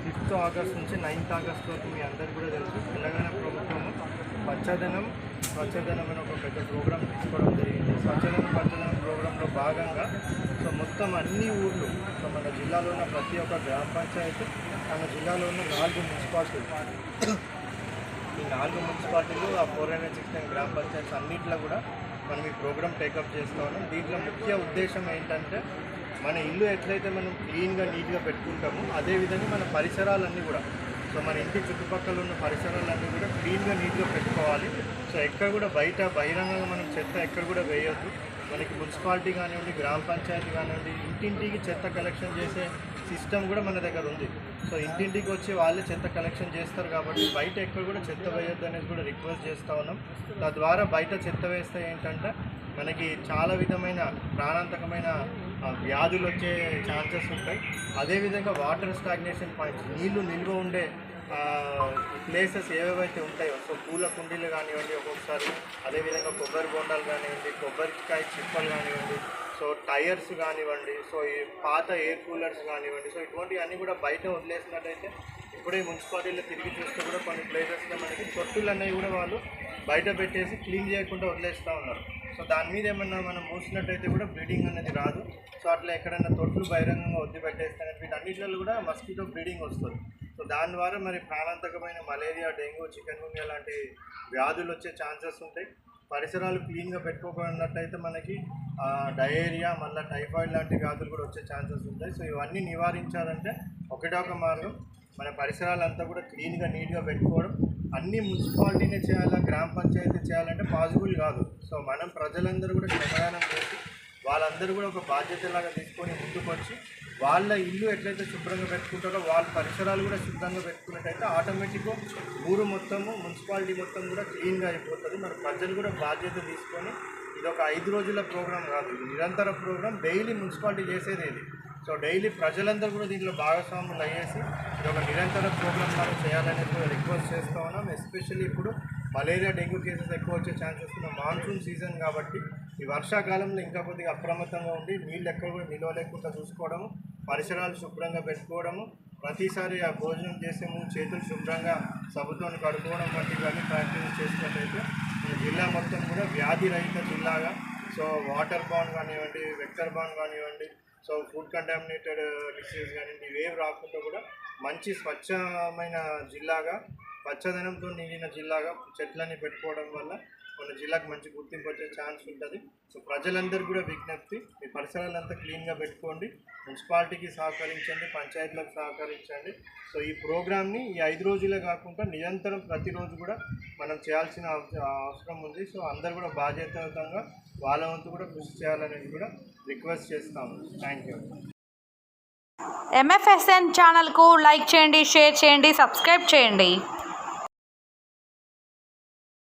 5th August నుంచి 9th August వరకు మీ అందరికీ కూడా తెలుసు తెలంగాణ ప్రభుత్వము పచ్చదనం అని ఒక పెద్ద ప్రోగ్రామ్ తీసుకోవడం జరిగింది. పచ్చదనం ప్రోగ్రాంలో భాగంగా సో మొత్తం అన్ని ఊర్లు సో మన జిల్లాలో ఉన్న ప్రతి ఒక్క గ్రామ పంచాయతీ మన జిల్లాలో ఉన్న 4 మున్సిపాలిటీలు ఈ 4 మున్సిపాలిటీలు ఆ 416 గ్రామ పంచాయతీస్ అన్నింటిలో కూడా మనం ఈ ప్రోగ్రామ్ టేకప్ చేస్తూ ఉన్నాం. దీంట్లో ముఖ్య ఉద్దేశం ఏంటంటే మన ఇల్లు ఎట్లయితే మనం క్లీన్గా నీట్గా పెట్టుకుంటామో అదేవిధంగా మన పరిసరాలన్నీ కూడా సో మన ఇంటి చుట్టుపక్కల ఉన్న పరిసరాలన్నీ కూడా క్లీన్గా నీట్గా పెట్టుకోవాలి. సో ఎక్కడ కూడా బహిరంగంగా మనం చెత్త ఎక్కడ కూడా వేయొద్దు. మనకి మున్సిపాలిటీ కానివ్వండి, గ్రామ పంచాయతీ కానివ్వండి, ఇంటింటికి చెత్త కలెక్షన్ చేసే సిస్టమ్ కూడా మన దగ్గర ఉంది. సో ఇంటింటికి వచ్చి వాళ్ళే చెత్త కలెక్షన్ చేస్తారు కాబట్టి బయట ఎక్కడ కూడా చెత్త వేయొద్దు అనేది కూడా రిక్వెస్ట్ చేస్తూ ఉన్నాం. తద్వారా బయట చెత్త వేస్తే ఏంటంటే మనకి చాలా విధమైన ప్రాణాంతకమైన వ్యాధులు వచ్చే ఛాన్సెస్ ఉంటాయి. అదేవిధంగా వాటర్ స్టాగ్నేషన్ పాయింట్స్, నీళ్లు నిల్వ ఉండే ప్లేసెస్ ఏవేవైతే ఉంటాయో సో పూల కుండీలు కానివ్వండి, ఒక్కొక్కసారి అదేవిధంగా కొబ్బరి బొండాలు కానివ్వండి, కొబ్బరికాయ చిప్పలు కానివ్వండి, సో టైర్స్ కానివ్వండి, సో ఈ పాత ఎయిర్ కూలర్స్ కానివ్వండి, సో ఇటువంటివన్నీ కూడా బయట వదిలేసినట్టయితే ఇప్పుడే మున్సిపాలిటీలో తిరిగి చూస్తే కూడా కొన్ని ప్లేసెస్లో మనకి తొట్టులు అనేవి కూడా వాళ్ళు బయట పెట్టేసి క్లీన్ చేయకుండా వదిలేస్తూ ఉన్నారు. సో దాని మీద ఏమన్నా మనం మూసినట్టయితే కూడా బ్రీడింగ్ అనేది రాదు. సో అట్లా ఎక్కడైనా తొట్టులు బహిరంగంగా వదిలిపెట్టేస్తే వీటన్నిటిలో కూడా మస్కిటో బ్రీడింగ్ వస్తుంది. సో దాని ద్వారా మరి ప్రాణాంతకమైన మలేరియా, డెంగ్యూ, చికెన్ గున్యా లాంటి వ్యాధులు వచ్చే ఛాన్సెస్ ఉంటాయి. పరిసరాలు క్లీన్గా పెట్టుకోకున్నట్టయితే మనకి డయేరియా, మళ్ళీ టైఫాయిడ్ లాంటి వ్యాధులు కూడా వచ్చే ఛాన్సెస్ ఉంటాయి. సో ఇవన్నీ నివారించాలంటే ఒకటే ఒక మార్గం, మన పరిసరాలంతా కూడా క్లీన్గా నీట్గా పెట్టుకోవడం. అన్ని మున్సిపాలిటీనే చేయాలా, గ్రామ పంచాయతీ చేయాలంటే పాసిబుల్ కాదు. సో మనం ప్రజలందరూ కూడా శ్రమదానం చేసి వాళ్ళందరూ కూడా ఒక బాధ్యతలాగా తీసుకొని ముందుకు వచ్చి వాళ్ళ ఇల్లు ఎట్లయితే శుభ్రంగా పెట్టుకుంటారో వాళ్ళ పరిసరాలు కూడా శుభ్రంగా పెట్టుకున్నట్టయితే ఆటోమేటిక్గా ఊరు మొత్తము, మున్సిపాలిటీ మొత్తం కూడా క్లీన్గా అయిపోతుంది. మన ప్రజలు కూడా బాధ్యత తీసుకొని ఇది ఒక 5 రోజుల ప్రోగ్రాం కాదు, ఇది నిరంతర ప్రోగ్రాం. డైలీ మున్సిపాలిటీ చేసేది ఇది. సో డైలీ ప్రజలందరూ కూడా దీంట్లో భాగస్వాములు అయ్యేసి ఇది ఒక నిరంతర ప్రోగ్రాం లాగా చేయాలనేది రిక్వెస్ట్ చేస్తూ ఉన్నాం. ఎస్పెషల్లీ ఇప్పుడు మలేరియా, డెంగ్యూ కేసెస్ ఎక్కువ వచ్చే ఛాన్సెస్ ఉన్న మాన్సూన్ సీజన్ కాబట్టి ఈ వర్షాకాలంలో ఇంకా కొద్దిగా అప్రమత్తంగా ఉండి నీళ్ళు ఎక్కడ కూడా నిల్వ లేకుండా చూసుకోవడము, పరిసరాలు శుభ్రంగా పెట్టుకోవడము, ప్రతిసారి ఆ భోజనం చేసే ముందు చేతులు శుభ్రంగా సబ్బుతో కడుక్కోవడం వంటివన్నీ ప్రాక్టీస్ చేసినట్టయితే ఈ జిల్లా మొత్తం కూడా వ్యాధి రహిత జిల్లాగా, సో వాటర్ బాన్ కానివ్వండి, వెక్టర్ బాన్ కానివ్వండి, సో ఫుడ్ కంటామినేటెడ్ డిసీజ్ కానివ్వండి, ఇవేవి రాకుండా కూడా మంచి స్వచ్ఛమైన జిల్లాగా, పచ్చదనంతో నిండిన జిల్లాగా చెట్లని పెట్టుకోవడం వల్ల మన జిల్లాకు మంచి గుర్తింపు వచ్చే ఛాన్స్ ఉంటుంది. సో ప్రజలందరూ కూడా విజ్ఞప్తి, మీ పరిసరాలంతా క్లీన్గా పెట్టుకోండి, మున్సిపాలిటీకి సహకరించండి, పంచాయతీలకు సహకరించండి. సో ఈ ప్రోగ్రామ్ని ఈ 5 రోజులే కాకుండా నిరంతరం ప్రతిరోజు కూడా మనం చేయాల్సిన అవసరం ఉంది. సో అందరూ కూడా బాధ్యతాయుతంగా వాళ్ళ వంతు కూడా కృషి చేయాలనేది కూడా రిక్వెస్ట్ చేస్తాము. Thank you. MFSN ఛానల్కు లైక్ చేయండి, షేర్ చేయండి, సబ్స్క్రైబ్ చేయండి.